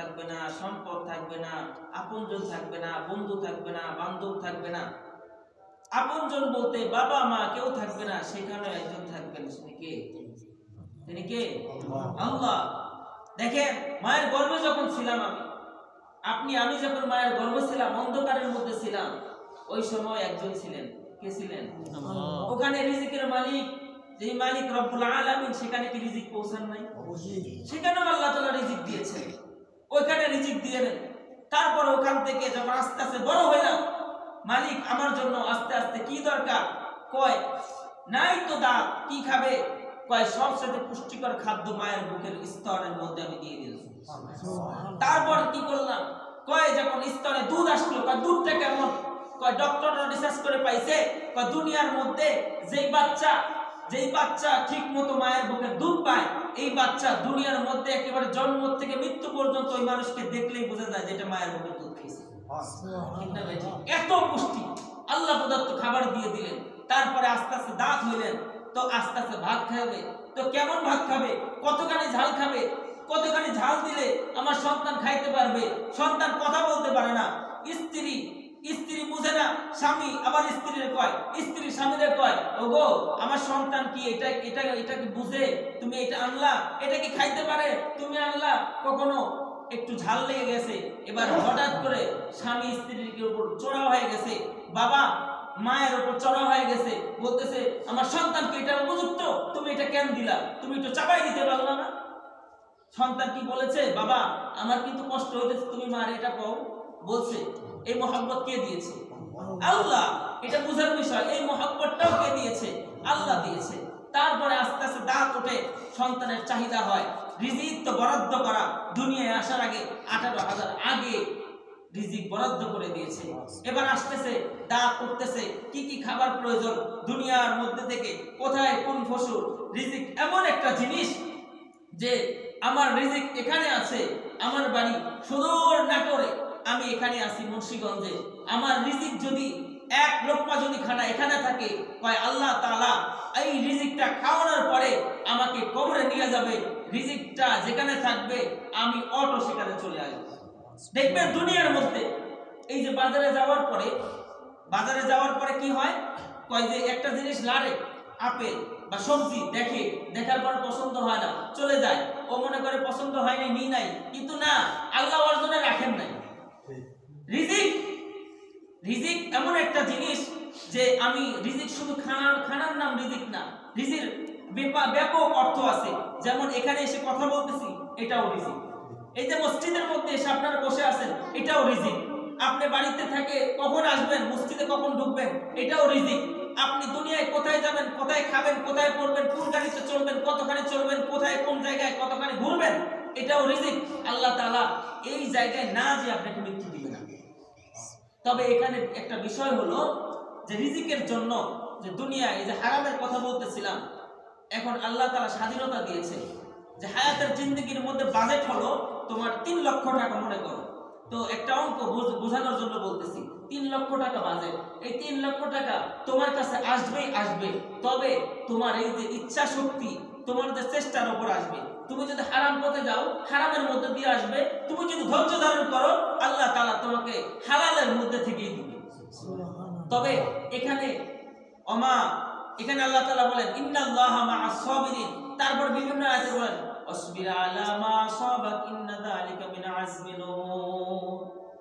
থাকবে না, সম্পদ থাকবে না, আপনজন থাকবে না, বন্ধু থাকবে না, বান্ধব থাকবে না। আপনজন বলতে বাবা মা কেউ থাকবে না, সেখানে একজন থাকবেন। তিনি কে? আল্লাহ। দেখেন, মায়ের গর্ভে যখন ছিলাম আমি যখন মায়ের গর্ভে ছিলাম, অন্ধকারের মধ্যে ছিলাম, ওই সময় একজন ছিলেন। কে ছিলেন? ওখানে রিজিকের মালিক, যে মালিক রব্বুল আলামিন, সেখানে কি রিজিক পৌঁছান নাই? সেখানেও আল্লাহ তাআলা রিজিক দিয়েছেন, ওইখানে রিজিক দিলেন। তারপর ওখান থেকে যখন আস্তে আস্তে বড় হইলাম, মালিক আমার জন্য আস্তে আস্তে কি দরকার, কয় নাই তো দাঁত, কি খাবে, কয় সবচেয়ে পুষ্টিকর খাদ্য মায়ের বুকের স্তরের মধ্যে আমি দিয়ে দিয়েছি। তারপর কি করলাম, কয় যখন স্তরে দুধ আসলো, কয় দুধটা কেমন, কয় ডক্টররা রিসার্চ করে পাইছে, কয় দুনিয়ার মধ্যে যেই বাচ্চা ঠিক মতো মায়ের বুকে দুধ পায়, এই বাচ্চা দুনিয়ার মধ্যে একেবারে জন্ম থেকে মৃত্যু পর্যন্ত ওই মানুষকে দেখলেই বোঝা যায় যেটা মায়ের বুকের দুধ খেয়েছে। এত পুষ্টি আল্লাহ প্রদত্ত খাবার দিয়ে দিলেন। তারপরে আস্তে আস্তে দাঁত হইলেন, তো আস্তে আস্তে ভাত খাবে। তো কেমন ভাত খাবে, কতখানি ঝাল খাবে, কতখানি ঝাল দিলে আমার সন্তান খাইতে পারবে। সন্তান কথা বলতে পারে না, স্ত্রী বুঝে না, স্বামী আবার স্ত্রীর কয়, স্ত্রী স্বামীদের কয়, ওগো আমার সন্তান কি এটাকে বুঝে, তুমি এটা আনলা, এটা কি খাইতে পারে, তুমি আনলা। কখনো একটু ঝাল লেগে গেছে, এবার হঠাৎ করে স্বামী স্ত্রীর উপর চড়া হয়ে গেছে, বাবা মায়ের উপর চড়া হয়ে গেছে, বলতেছে আমার সন্তানকে এটা উপযুক্ত, তুমি এটা কেন দিলা, তুমি একটু চাপাই দিতে পারলো না। সন্তান কি বলেছে, বাবা আমার কিন্তু কষ্ট হইতেছে, তুমি মার এটা কও। বলছে এই মহব্বত কে দিয়েছে? আল্লাহ। এটা বুঝার বিষয়, এই মহব্বতটাও কে দিয়েছে? আল্লাহ দিয়েছে। তারপরে আস্তে আস্তে দাঁত ওঠে, সন্তানের চাহিদা হয়, রিজিক তো বরাদ্দ করা, দুনিয়ায় আসার আগে 18,000 আগে রিজিক বরাদ্দ করে দিয়েছে। এবার আসতেছে, দাঁত উঠতেছে, কি কি খাবার প্রয়োজন, দুনিয়ার মধ্যে থেকে কোথায় কোন ফসল, রিজিক এমন একটা জিনিস যে আমার রিজিক এখানে আছে, আমার বাড়ি সুদূর নাটোরে, আমি এখানে আছি মুন্সিগঞ্জে, আমার রিজিক যদি এক লোকমা যদি খানা এখানে থাকে, কয় আল্লাহ তাআলা এই রিজিকটা খাওয়ানোর পরে আমাকে কবরে নিয়ে যাবে, রিজিকটা যেখানে থাকবে আমি অটো সেখানে চলে আসবো। দেখবেন দুনিয়ার মধ্যে এই যে বাজারে যাওয়ার পরে কি হয়, কয় যে একটা জিনিস লাড়ে, আপেল বা সবজি দেখার পর পছন্দ হয় না, চলে যায়, ও মনে করে পছন্দ হয়নি, নি নাই, কিন্তু না, আল্লাহ ওর জন্য রাখেন নাই। রিজিক এমন একটা জিনিস যে আমি রিজিক শুধু খানার নাম রিজিক না, রিজিক ব্যাপক অর্থ আছে। যেমন এখানে এসে কথা বলতেছি, এটাও রিজিক। এই যে মসজিদের মধ্যে এসে আপনারা বসে আছেন, এটাও রিজিক। আপনি বাড়িতে থেকে কখন আসবেন, মসজিদে কখন ঢুকবেন, এটাও রিজিক। আপনি দুনিয়ায় কোথায় যাবেন, কোথায় খাবেন, কোথায় পড়বেন, কোন গাড়িতে চলবেন, কতখানি চলবেন, কোথায় কোন জায়গায় কতখানি ঘুরবেন, এটাও রিজিক। আল্লাহ তাআলা এই জায়গায় না যে আপনাকে মৃত্যু দিবে না। তবে এখানে একটা বিষয় হলো যে রিজিকের জন্য যে দুনিয়ায় এই যে হারামের কথা বলতেছিলাম, এখন আল্লাহ তাআলা স্বাধীনতা দিয়েছে যে হায়াতের জিন্দেগির মধ্যে বাজেট হলো তোমার 3 লক্ষ টাকা, মনে করো। তো একটা অঙ্ক বোঝানোর জন্য বলতেছি, 3 লক্ষ টাকা বাজেট, এই 3 লক্ষ টাকা তোমার কাছে আসবে, তবে তোমার এই যে ইচ্ছা শক্তি, তোমার যে চেষ্টার উপর আসবে। তুমি যদি হারাম পথে যাও, হারামের মধ্যে দিয়ে আসবে। তুমি যদি ধৈর্য ধারণ করো, আল্লাহ তাআলা তোমাকে হালালের মধ্যে থেকেই দিবে। তবে এখানে আল্লাহ তাআলা বলেন ইন্নাল্লাহা মা'আস সাবিরিন, তারপর বিভিন্ন আয়াতে বলেন আসবির আলা মা সাবাক ইন্না যালিকা মিন আজমিল উমুর।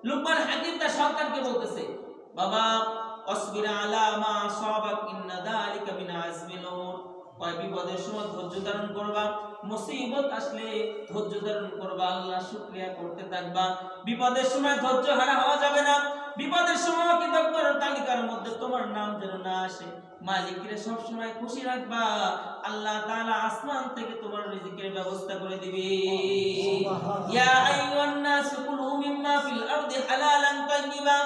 লুকমান হাকিম তার সন্তানকে বলতেছে, বাবা আসবির আলা মা সাবাক ইন্না যালিকা মিন আজমিল উমুর, কয় বিপদের সময় ধৈর্য ধারণ করবা, মুসিবত আসলে ধৈর্য ধারণ করবা, আল্লাহ শুকরিয়া করতে থাকবা। বিপদের সময় ধৈর্য হারা হওয়া যাবে না। বিপদের সময় কৃতজ্ঞতার তালিকার মধ্যে তোমার নাম যেন না আসে। মালিককে সব সময় খুশি রাখবা, আল্লাহ তাআলা আসমান থেকে তোমার রিজিকের ব্যবস্থা করে দিবে। ইয়া আইয়ুহান নাস কুলু মিম্মা ফিল আরদি হালালান তাইয়্যিবা,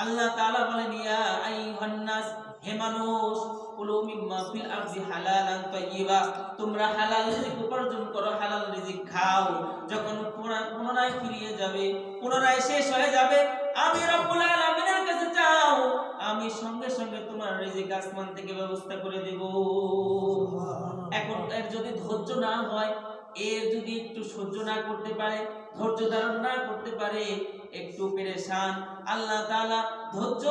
আল্লাহ তাআলা বলেন ইয়া আইয়ুহান নাস, হে মানুষ, কুলু মিম্মা ফিল আরদি হালালান তাইয়্যিবা, তোমরা হালাল রিজিক উপার্জন করো, হালাল রিজিক খাও। যখন পুনরায় ফিরিয়ে যাবে, পুনরায় শেষ হয়ে যাবে, আমি রব্বুল আলামিনের কাছে যাও, আমি সঙ্গে সঙ্গে তোমার রিজিক আসমান থেকে ব্যবস্থা করে দেব। এখন এর যদি ধৈর্য না হয়, এর যদি একটু সহ্য না করতে পারে, ধৈর্য ধারণ না করতে পারে, একটু পেরেশান, আল্লাহ তাআলা ধৈর্য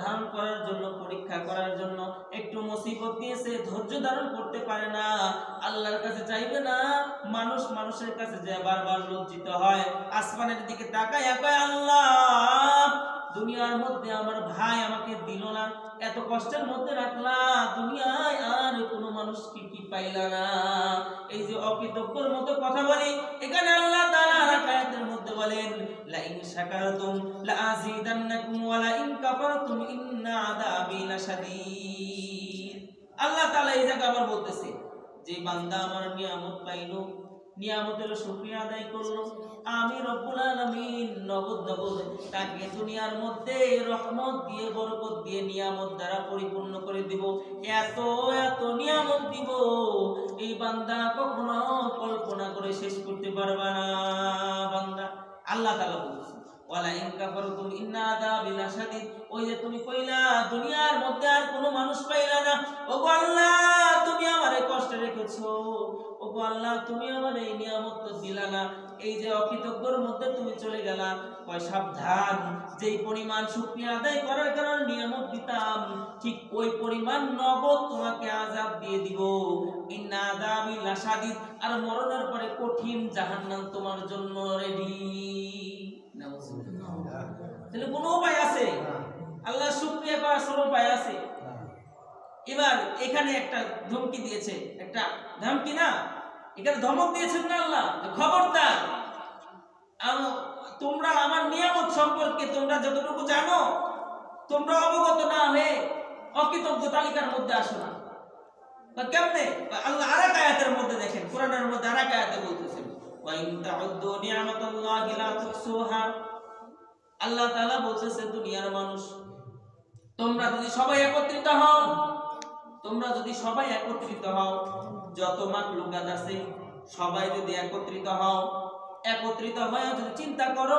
ধারণ করার জন্য, পরীক্ষা করার জন্য একটু মুসিবত দিয়েছে, ধৈর্য ধারণ করতে পারে না, আল্লাহর কাছে চাইবে না, মানুষের কাছে যে বারবার লজ্জিত হয়, আসমানের দিকে তাকায় কয় আল্লাহ দুনিয়ার মধ্যে আমার ভাই আমাকে দিল না, এত কষ্টের মধ্যে রাখলা, দুনিয়ায় আর কোনো মানুষকে কি পাইলা না। এই যে অকৃতজ্ঞর মতো কথা বলি, এখানে আল্লাহ তাআলা আয়াতের মধ্যে বলেন লা ইন শাকারতুম লা আযীদান্নাকুম ওয়া লা ইন কাফারতুম ইন্না আযাবি লাশাদীদ। আল্লাহ তাআলা এই জায়গা আবার বলতেছে যে বান্দা আমার নিয়ামত পাইলো, নিয়ামতের শুকরিয়া আদায় করলো, আমি রব্বুল আলামিন নগদ তাকে দুনিয়ার মধ্যে রহমত দিয়ে, বরকত দিয়ে, নিয়ামত দ্বারা পরিপূর্ণ করে দিব, এত এত নিয়ামত দিব এই বান্দা কখনো কল্পনা করে শেষ করতে পারবে না। বান্দা আল্লাহ তাআলা বলছেন ওয়ালা ইন কাফারতুম ইন্না আযাবি লাশাদীদ, ওই যে তুমি কইলা দুনিয়ার মধ্যে আর কোনো মানুষ পাইলা না, ওগো আল্লাহ তুমি আমারে কষ্টে রেখেছো, ওগো আল্লাহ তুমি আমার এই নিয়ামত তো দিলা না, এই যে অকৃতজ্ঞর মধ্যে তুমি চলে গেলা, কয় সাবধান, যেই পরিমাণ শুকরিয়া আদায় করার কারণে নিয়ামত দিতাম, ঠিক ওই পরিমাণ নগদ তোমাকে আযাব দিয়ে দিব, ইন্না আযাবি লাশাদীদ, আর মরণের পরে কঠিন জাহান্নাম তোমার জন্য রেডি। তাহলে কোনো উপায় আছে? আল্লাহ শুকরিয়া করার কোনো উপায় আছে? এবার এখানে একটা ধমকি দিয়েছে, একটা ধমকি না, এখানে ধমক দিয়েছেন না আল্লাহ, খবরদার তোমরা আমার নিয়ামত সম্পর্কে তোমরা যতটুকু জানো, তোমরা অবগত না হয়ে অকৃতজ্ঞ তালিকার মধ্যে আসো না। কেমনে? আল্লাহ আরেক আয়াতের মধ্যে দেখেন, কোরআনের মধ্যে আরেক আয়াতে বলতেছেন ওয়া ইন তাউদ্দু নি'মাতাল্লাহি লা তুহসুহা। আল্লাহ তাআলা বলতেছে দুনিয়ার মানুষ, তোমরা যদি সবাই একত্রিত হও, তোমরা যদি সবাই একত্রিত হও, যত মাখলুকাত আছে সবাই যদি একত্রিত হও, একত্রিত হয়ে যদি চিন্তা করো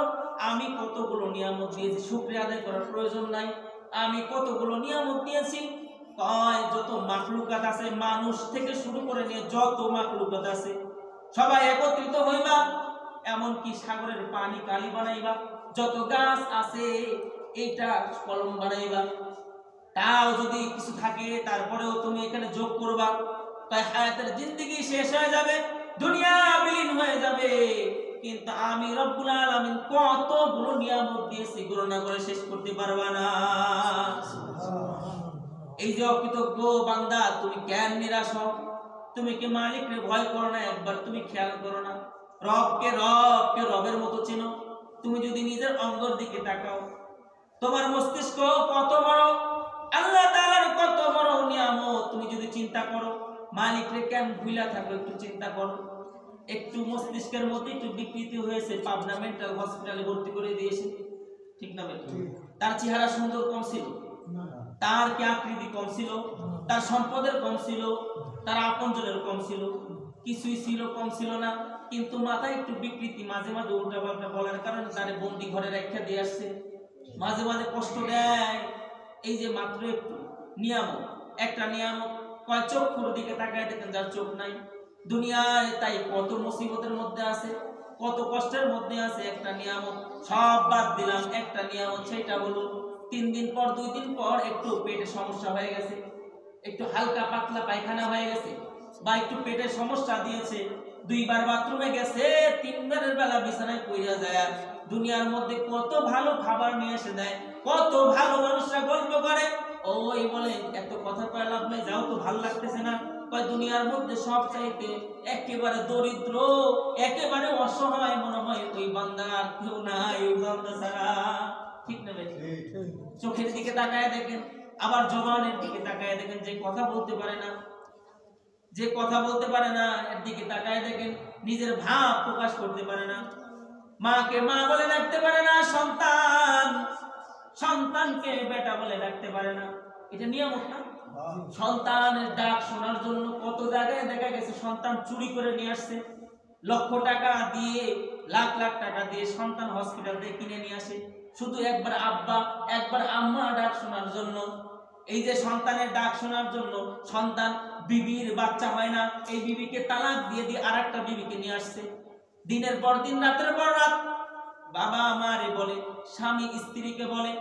আমি কতগুলো নিয়ামত দিয়েছি, শুকরিয়া আদায় করার প্রয়োজন নাই, আমি কতগুলো নিয়ামত দিয়েছি, কয় যত মাখলুকাত আছে, মানুষ থেকে শুরু করে নিয়ে যত মাখলুকাত আছে সবাই একত্রিত হইবা, এমনকি সাগরের পানি কালি বানাইবা, যত গাছ আছে এইটা কলম বানাইবা, তাও যদি কিছু থাকে তারপরেও তুমি এখানে যোগ করবা, তাই হায়াতের জিন্দেগি শেষ হয়ে যাবে, দুনিয়া বিলীন হয়ে যাবে, কিন্তু আমি রব্বুল আলামিন কতগুলো নিয়ামত দিয়েছি গণনা করে শেষ করতে পারবা না। এই যে অকৃতজ্ঞ বান্দা, তুমি কেন নিরাশ হও? তুমি কি মালিককে ভয় করো না? একবার তুমি খেয়াল করো না, রবকে রবের মতো চিনো? তুমি যদি নিজের অঙ্গর দিকে তাকাও, তোমার মস্তিষ্ক কত বড়, আল্লাহ তাআলার কত বড় নিয়ামত, তুমি যদি চিন্তা করো, মালিককে কেন ভুলা থাকো, একটু চিন্তা করো। একটু মস্তিষ্কের মধ্যে একটু বিকৃতি হয়েছে, পাবনা মেন্টাল হসপিটালে ভর্তি করে দিয়েছে, ঠিক না ভাই? তার চেহারা সুন্দর কম ছিল, তার কি আকৃতি কম ছিল, তার সম্পদের কম ছিল, তার আপনজনের কম ছিল, কিছুই ছিল কম ছিল না, কিন্তু মাথায় একটু বিকৃতি, মাঝে মাঝে উল্টাপাল্টা বলার কারণে তারে বন্দি ঘরে রেখে দিয়ে আসছে, মাঝে মাঝে কষ্ট দেয়। এই যে মাত্র একটু নিয়ামত, একটা নিয়ামত, কয় চক্ষুর দিকে তাকায় দেখেন যার চোখ নাই, দুনিয়ায় তাই কত মুসিবতের মধ্যে আছে, কত কষ্টের মধ্যে আছে, একটা নিয়ামত সব বাদ দিলাম, একটা নিয়ামত সেটা হলো 3 দিন পর 2 দিন পর একটু পেটে সমস্যা হয়ে গেছে, একটু হালকা পাতলা পায়খানা হয়ে গেছে, বা একটু পেটের সমস্যা দিয়েছে, 2 বার বাথরুমে গেছে, 3 বারের বেলা বিছানায় পড়ে যায়। দুনিয়ার মধ্যে কত ভালো খাবার নিয়ে এসে দেয়, কত ভালো মানুষরা গল্প করে, ওই বলে এত কথা কয় লাভ নেই, যাও তো ভালো লাগতেছে না, কয় দুনিয়ার মধ্যে সব চাইতে একেবারে দরিদ্র, একেবারে অসহায় মনে হয় ওই বান্দা, আর কেউ নাই ওই বান্দা ছাড়া, ঠিক না ভাই? চোখের দিকে তাকায় দেখেন, আবার জবানের দিকে তাকায় দেখেন, যে কথা বলতে পারে না, যে কথা বলতে পারে না, এর দিকে তাকায় দেখেন, নিজের ভাব প্রকাশ করতে পারে না, মাকে মা বলে ডাকতে পারে না, সন্তানকে বেটা বলে ডাকতে পারে না, এটা নিয়ামত না? সন্তানের ডাক শোনার জন্য কত জায়গায় দেখা গেছে সন্তান চুরি করে নিয়ে আসছে, লক্ষ টাকা দিয়ে, লাখ লাখ টাকা দিয়ে সন্তান হসপিটাল থেকে কিনে নিয়ে আসে, শুধু একবার আব্বা একবার আম্মা ডাক শোনার জন্য। এই যে সন্তানের ডাক শোনার জন্য সন্তান, বিবির বাচ্চা হয় না, এই বিবিকে তালাক দিয়ে দিয়ে আরেকটা বিবিকে নিয়ে আসছে, দিনের পর দিন রাতের পর রাত বাবা মারে বলে, স্বামী স্ত্রীকে বলে,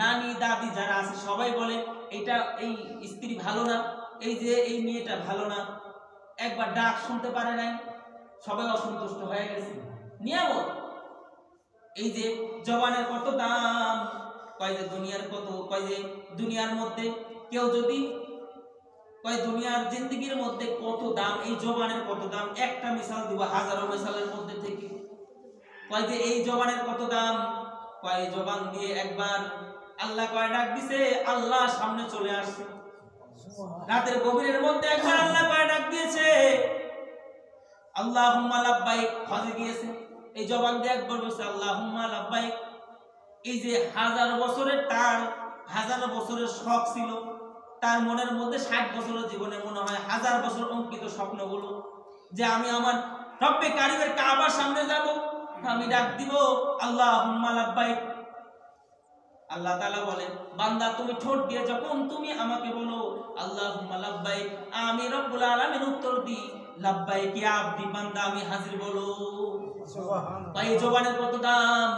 নানি দাদি যারা আছে সবাই বলে এটা এই স্ত্রী ভালো না, এই যে এই মেয়েটা ভালো না। একবার ডাক শুনতে পারে নাই, সবাই অসন্তুষ্ট হয়ে গেছে। নিয়ামত এই যে জবানের কত দাম, কয় যে দুনিয়ার কত, কয় যে দুনিয়ার মধ্যে কেউ যদি কয় দুনিয়ার জিন্দগির মধ্যে কত দাম, এই জবানের কত দাম। একটা মিসাল দিব হাজারো মিসালের মধ্যে থেকে। কয় যে এই জবানের কত দাম, কয় জবান দিয়ে একবার আল্লাহ কয় ডাক দিছে, আল্লাহ সামনে চলে আসছে। রাতের গভীরের মধ্যে একবার আল্লাহ কয় ডাক দিয়েছে, আল্লাহুম্মা লাব্বাইক, হজে গিয়েছে, এই জবান দিয়ে একবার বলছে আল্লাহুম্মা লাব্বাইক। এই যে হাজার বছরের তার হাজার বছরের শখ ছিল তার মনের মধ্যে, 60 বছরের জীবনে মনে হয় হাজার বছর অঙ্কিত স্বপ্নগুলো, যে আমি আমার রব্বে কারিমের কাবার সামনে যাব, আমি ডাক দিব আল্লাহুম্মা লাব্বাইক। আল্লাহ তাআলা বলেন, বান্দা তুমি ঠোঁট দিয়ে যখন তুমি আমাকে বলো আল্লাহুম্মা লাব্বাইক, আমি রব্বুল আলামিন উত্তর দিই লাব্বাইক ইয়া আবদি, বান্দা আমি হাজির বলো। সুবহানাল্লাহ। এই জবানের কত দাম,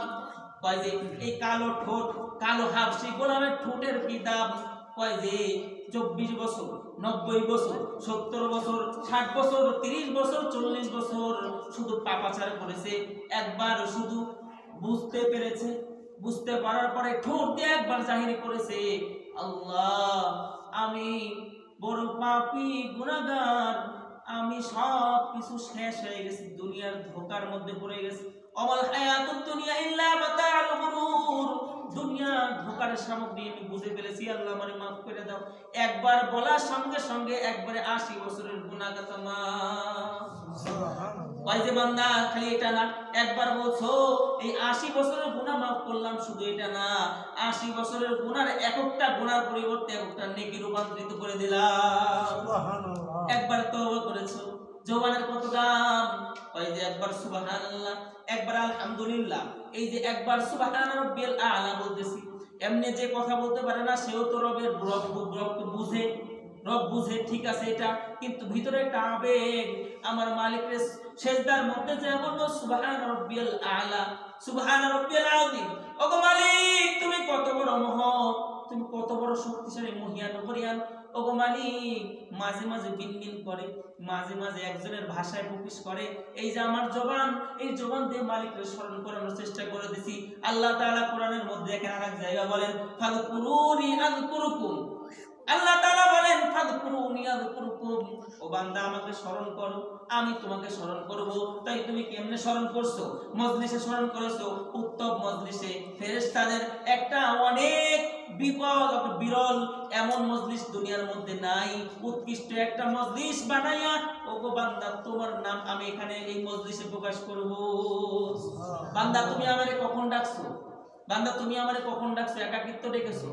কয় যে এই কালো ঠোঁট, কালো হাবশি গোলামের ঠোঁটের কি দাম, কয় যে 24 বছর 90 বছর 70 বছর 60 বছর 30 বছর 40 বছর শুধু পাপাচার করেছে, একবার শুধু বুঝতে পেরেছে, বুঝতে পারার পরে ঠোঁট দিয়ে একবার জাহির করেছে আল্লাহ আমি বড় পাপী গুনাহগার, আমি সব কিছু শেষ হয়ে গেছি, দুনিয়ার ধোঁকার মধ্যে পড়ে গেছি। অমাল হায়াতুদ দুনিয়া ইল্লা মাতাউল গুরুর, দুনিয়া ধোঁকার সামগ্রী আমি বুঝে ফেলেছি, আল্লাহ আমারে মাফ করে দাও। একবার বলার সঙ্গে সঙ্গে একবারে 80 বছরের গুনাহ মাফ। সুবহানাল্লাহ। কয় যে বান্দা খালি এটা না, একবার বলছো এই 80 বছরের গুনাহ মাফ করলাম, শুধু এটা না 80 বছরের গুনার একটা গুনার পরিবর্তে একটা নেকি রূপান্তরিত করে দিলাম। সুবহানাল্লাহ। একবার তওবা করেছো, জবানের কত দাম, কয় যে একবার সুবহানাল্লাহ, একবার আলহামদুলিল্লাহ। এই যে একবার সুবহান রাব্বিয়াল আ'লা বলতেছি, এমনি যে কথা বলতে পারে না সেও তো রবের রব বুঝে, রব বুঝে, ঠিক আছে এটা, কিন্তু ভিতরে একটা আবেগ, আমার মালিকের সেজদার মধ্যে যে বলবো সুবহান রাব্বিয়াল আ'লা, সুবহান রাব্বিয়াল আযীম। ওগো মালিক তুমি কত বড় মহৎ, তুমি কত বড় শক্তিশালী, মহিয়ান পরিয়ান। ওগো মালিক মাঝে মাঝে বিনবিন করে, মাঝে মাঝে একজনের ভাষায় প্রকাশ করে। এই যে আমার জবান, এই জবান দিয়ে মালিককে স্মরণ করানোর চেষ্টা করে দিছি। আল্লাহ তাআলা কোরআনের মধ্যে এখানে আরেক জায়গা বলেন ফাযকুরুনি আযকুরুকুম, আল্লাহ তাআলা বলেন ফাযকুরুনি আযকুরুকুম, ও বান্দা আমাকে স্মরণ করো আমি তোমাকে স্মরণ করব। তাই তুমি কেমনে স্মরণ করছো? মজলিসে স্মরণ করেছো, উত্তম মজলিসে। ফেরেশতাদের একটা অনেক বিরল এমন মজলিস দুনিয়ার মধ্যে নাই, উৎকৃষ্ট একটা মজলিস বানাইয়া ওগো বান্দা তোমার নাম আমি এখানে এই মজলিসে প্রকাশ করব। বান্দা তুমি আমারে কখন ডাকছো? বান্দা তুমি আমারে কখন ডাকছো? একাকিত্ব ডেকেছো?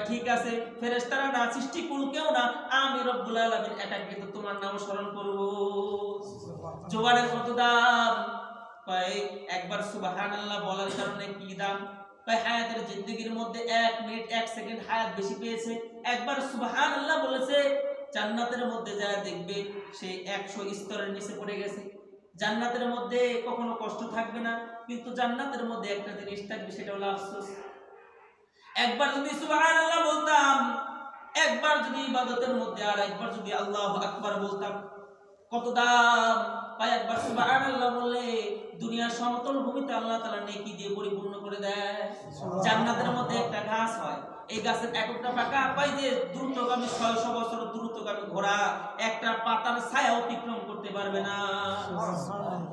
ঠিক আছে, ফেরেশতারা না, সৃষ্টি কুল কেউ না, আমি রব্বুল আলামিন একাকিত্ব তোমার নাম স্মরণ করব। জবানের কত দাম, কয় একবার সুবহানাল্লাহ বলার কারণে কি দাম, কয় হায়াতের জিন্দেগির মধ্যে 1 মিনিট 1 সেকেন্ড হায়াত বেশি পেয়েছে। একবার সুবহানাল্লাহ বলেছে, জান্নাতের মধ্যে যা দেখবে সে 100 স্তরের নিচে পড়ে গেছে। জান্নাতের মধ্যে কখনো কষ্ট থাকবে না, কিন্তু জান্নাতের মধ্যে একটা জিনিস থাকবে, সেটা হলো আফসোস। একবার যদি সুবহানাল্লাহ বলতাম, একবার যদি ইবাদতের মধ্যে আর একবার যদি আল্লাহু আকবার বলতাম, কত দাম। ভাই একবার সুবহানাল্লাহ বললে দুনিয়ার সমতল ভূমিতে আল্লাহ তাআলা নেকি দিয়ে পরিপূর্ণ করে দেয়। জান্নাতের মধ্যে একটা গাছ হয়, এই গাছের একটা পাকা, কয় যে দ্রুতগামী 600 বছর দ্রুতগামী ঘোড়া একটা পাতার ছায়া অতিক্রম করতে পারবে না।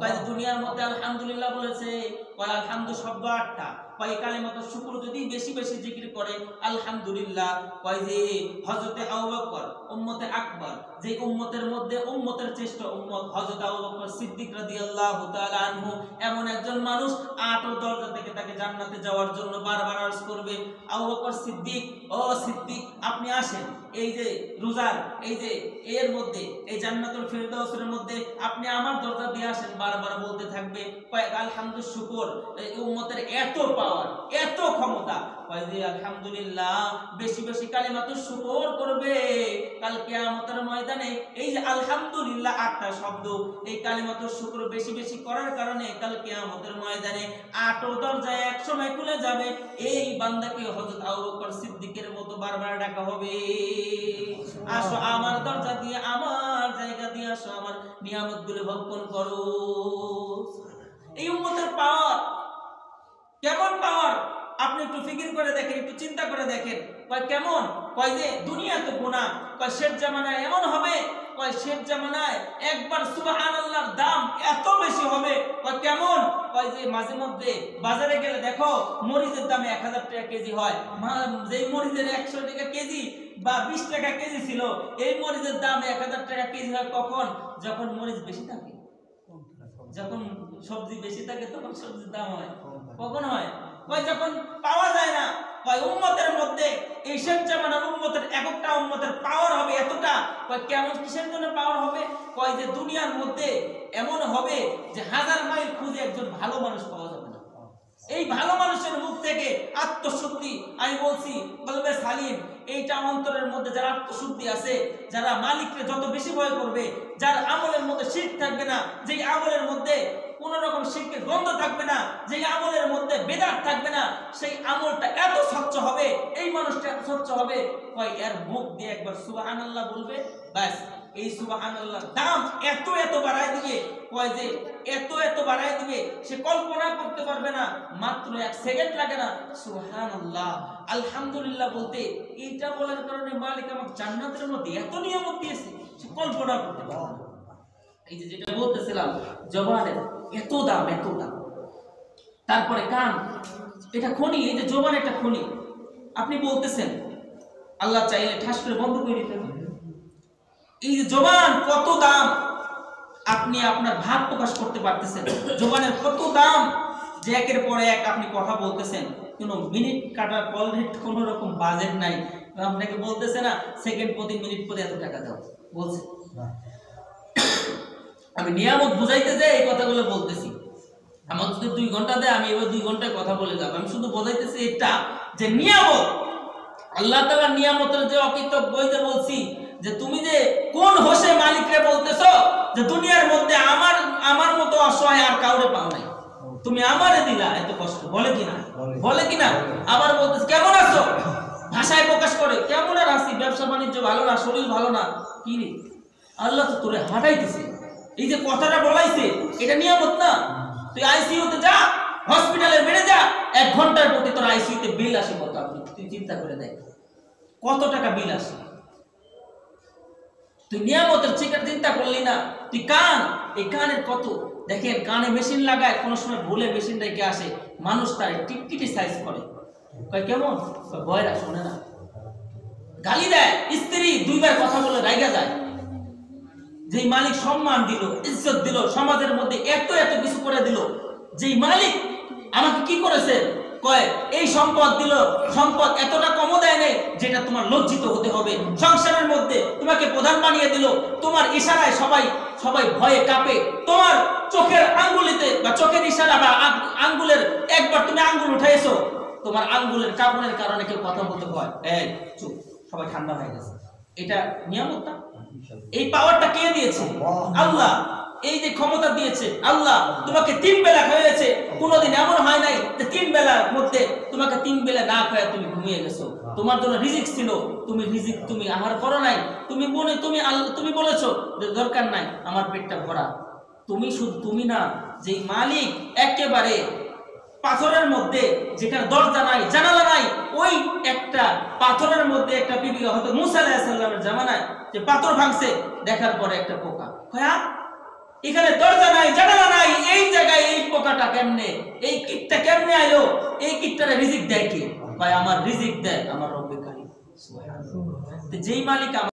কয় যে দুনিয়ার মধ্যে আলহামদুলিল্লাহ বলেছে, কয় আলহামদু শব্দ 8টা, কয় কালিমাতুশ শুকর যদি বেশি বেশি জিকির করে আলহামদুলিল্লাহ, কয় যে হযরতে আবু বকর উম্মতে আকবর, যে উম্মতের মধ্যে উম্মতের শ্রেষ্ঠ উম্মত হযরত আবু বকর সিদ্দিক রাদিয়াল্লাহু তাআলা আনহু, এমন একজন মানুষ 8 দরজা থেকে তাকে জান্নাতে যাওয়ার জন্য বারবার আরজ করবে, আবু বকর সিদ্দিক, ও সিদ্দিক আপনি আসেন, এই যে রোজার এই যে এর মধ্যে এই জান্নাতুল ফেরদাউসের মধ্যে আপনি আমার দরজা দিয়ে আসেন, বারবার বলতে থাকবে কয় আলহামদুলিল্লাহ, শুকর। এই উম্মতের এত পাওয়ার, এত ক্ষমতা, কয় যে আলহামদুলিল্লাহ বেশি বেশি কালিমাতুশ শুকর করবে। কাল কিয়ামতের ময়দানে এই যে আলহামদুলিল্লাহ 8টা শব্দ, এই কালিমাতুশ শুকর বেশি বেশি করার কারণে কাল কিয়ামতের ময়দানে 8টা দরজা একসময় খুলে যাবে। এই বান্দাকে হযরত আবু বকর সিদ্দিকের মতো বারবার ডাকা হবে, আসো আমার দরজা দিয়ে, আমার জায়গা দিয়ে আসো, আমার নিয়ামতগুলো ভক্ষণ করো। এই উম্মতের পাওয়ার কেমন পাওয়ার আপনি একটু ফিকির করে দেখেন, একটু চিন্তা করে দেখেন। কয় কেমন? কয় যে দুনিয়া তো গুনাহ, কয় শেষ জামানায় এমন হবে, কয় শেষ জামানায় একবার সুবহানাল্লাহর দাম এত বেশি হবে। কয় কেমন? কয় যে মাঝে মধ্যে বাজারে গেলে দেখো মরিচের দাম 1000 টাকা কেজি হয়, যেই মরিচের 100 টাকা কেজি বা 20 টাকা কেজি ছিল, এই মরিচের দাম 1000 টাকা কেজি হয় কখন? যখন মরিচ বেশি থাকে, যখন সবজি বেশি থাকে তখন সবজির দাম হয়। কখন হয়? কয় যখন পাওয়া যায় না। কয় উম্মতের মধ্যে এই শেষ জামানার উম্মতের একটা উম্মতের পাওয়ার হবে এতটা। কয় কেমন, কিসের জন্য পাওয়ার হবে? কয় যে দুনিয়ার মধ্যে এমন হবে যে 1000 মাইল খুঁজে একজন ভালো মানুষ পাওয়া যাবে না। এই ভালো মানুষের মুখ থেকে আত্মশুদ্ধি, আমি বলছি কলবে সালিম, এইটা অন্তরের মধ্যে যারা আত্মশুদ্ধি আছে, যারা মালিককে যত বেশি ভয় করবে, যার আমলের মধ্যে শিরক থাকবে না, যেই আমলের মধ্যে কোন রকম শিরকের গন্ধ থাকবে না, যেই আমলের মধ্যে বেদাত থাকবে না, সেই আমলটা এত স্বচ্ছ হবে, এই মানুষটা এত স্বচ্ছ হবে, কয় এর মুখ দিয়ে একবার সুবহানাল্লাহ বলবে, ব্যাস এই সুবহানাল্লাহর দাম এত এত বাড়ায় দিবে। কয় যে এত এত বাড়ায় দিবে সে কল্পনা করতে পারবে না, মাত্র 1 সেকেন্ড লাগে না সুবহানাল্লাহ আলহামদুলিল্লাহ বলতে। এইটা বলার কারণে মালিক আমাকে জান্নাতের মধ্যে এত নিয়ামত দিয়েছে, সে কল্পনা করতে পারবে না। এই যে যেটা বলতেছিলাম, জবানের এত দাম, এত দাম। তারপরে কান, এটা খনি, এই যে জবান একটা খনি। আপনি বলতেছেন, আল্লাহ চাইলে ঠাস করে বন্ধ করে দিতে হবে। এই যে জবান কত দাম, আপনি আপনার ভাব প্রকাশ করতে পারতেছেন। জবানের কত দাম যে একের পর এক আপনি কথা বলতেছেন, কোনো মিনিট কাটার অলরেডি কোনো রকম বাজেট নাই। আপনাকে বলতেছে না সেকেন্ড প্রতি মিনিট প্রতি এত টাকা দাও, বলছে। আমি নিয়ামত বুঝাইতে যাই এই কথাগুলো বলতেছি। আমার যদি 2 ঘন্টা দেয়, আমি এবার 2 ঘন্টায় কথা বলে যাব। আমি শুধু বোঝাইতেছি এটা যে নিয়ামত, আল্লাহ তাআলার নিয়ামতের যে অকৃতজ্ঞ, বইতে বলছি যে তুমি যে কোন হোসে মালিকরে বলতেছো যে দুনিয়ার মধ্যে আমার মতো অসহায় আর কাউরে পাও নাই, তুমি আমারে দিলা এত কষ্ট, বলে কিনা? বলে কিনা? আবার বলতেছ কেমন আছো, ভাষায় প্রকাশ করে কেমন আর আছি, ব্যবসা বাণিজ্য ভালো না, শরীর ভালো না। কি রে, আল্লাহ তো তোরে হাঁটাইতেছে। এই যে কথাটা বলাইছে, এটা নিয়ামত না? তুই আইসিইউতে যা, হসপিটালে বেড়ে যা, 1 ঘন্টার প্রতি তোর আইসিইউতে বিল আসে কত, আপনি তুই চিন্তা করে দেখ কত টাকা বিল আসে। তুই নিয়ামতের চিন্তা করলি না। তুই কান, এই কানের কত, দেখেন কানে মেশিন লাগায়, কোন সময় ভুলে মেশিন রেখে আসে, মানুষ তার টিকটিকি সাইজ করে। কয় কেমন? ভয়রা শোনে না, গালি দেয়, স্ত্রী 2 বার কথা বলে রাইগা যায়। যেই মালিক সম্মান দিল, ইজ্জত দিল, সমাজের মধ্যে এত এত কিছু করে দিল, যেই মালিক আমাকে কি করেছে, কয় এই সম্পদ দিল, সম্পদ এতটা কম দেয় নাই যেটা তোমার লজ্জিত হতে হবে। সংসারের মধ্যে তোমাকে প্রধান বানিয়ে দিল, তোমার ইশারায় সবাই ভয়ে কাঁপে। তোমার চোখের আঙ্গুলিতে বা চোখের ইশারা বা আঙ্গুলের একবার তুমি আঙ্গুল উঠাইছো, তোমার আঙ্গুলের কাঁপনের কারণে কেউ কথা বলতে ভয়, এই চুপ, সবাই ঠান্ডা হয়ে গেছে। এটা নিয়ামত না? এই পাওয়ারটা কে দিয়েছে? আল্লাহ। এই যে ক্ষমতা দিয়েছে আল্লাহ, তোমাকে 3 বেলা খাইয়েছে। কোনোদিন এমন হয় নাই যে 3 বেলার মধ্যে তোমাকে 3 বেলা না খায় তুমি ঘুমিয়ে গেছো। তোমার জন্য রিজিক ছিল, তুমি আহার করো নাই। তুমি বলেছো যে দরকার নাই, আমার পেটটা ভরা। তুমি শুধু তুমি না, যে মালিক একেবারে পাথরের মধ্যে যেখানে দরজা নাই, জানালা নাই, ওই একটা পাথরের মধ্যে একটা বিবি হয়তো মুসা আলাইহিস সালামের জামানায় যে পাথর ভাঙছে, দেখার পরে একটা পোকা, হ্যাঁ এখানে দরজা নাই, জানালা নাই, এই জায়গায় এই পোকাটা কেমনে, এই কীটটা কেমনে আইলো? এই কীটটারে রিজিক দেয় কে? ভাই আমার রিজিক দেয় আমার রব্বে কারীম সুবহানাল্লাহ। যেই মালিক